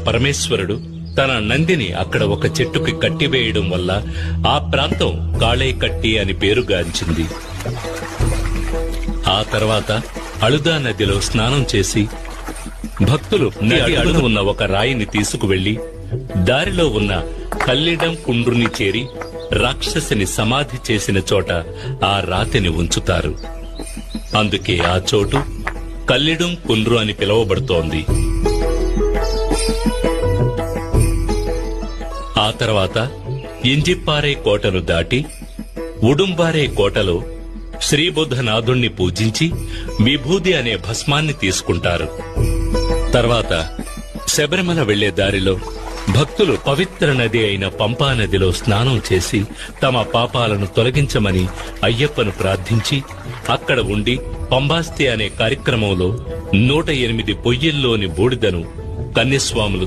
పరమేశ్వరుడు తన నందిని అక్కడ ఒక చెట్టుకి కట్టివేయడం వల్ల ఆ ప్రాంతం కాళేకట్టి అని పేరుగాంచింది. ఆ తర్వాత అళుదా నదిలో స్నానం చేసి భక్తులు నది అడుగున ఉన్న ఒక రాయిని తీసుకువెళ్లి దారిలో ఉన్న కల్లిడం కుండ్రుని చేరి రాక్షసిని సమాధి చేసిన చోట ఆ రాతిని ఉంచుతారు. అందుకే ఆ చోటు కల్లిడం కుండ్రు అని పిలువబడుతోంది. ఆ తర్వాత ఇంజిప్పారే కోటను దాటి ఉడుంబారే కోటలో శ్రీబుద్ధనాథుణ్ణి పూజించి విభూది అనే భస్మాన్ని తీసుకుంటారు. తర్వాత శబరిమల వెళ్లే దారిలో భక్తులు పవిత్ర నది అయిన పంపా నదిలో స్నానం చేసి తమ పాపాలను తొలగించమని అయ్యప్పను ప్రార్థించి అక్కడ ఉండి పంబాస్తి అనే కార్యక్రమంలో 108 పొయ్యిల్లోని బూడిదను కన్యస్వాములు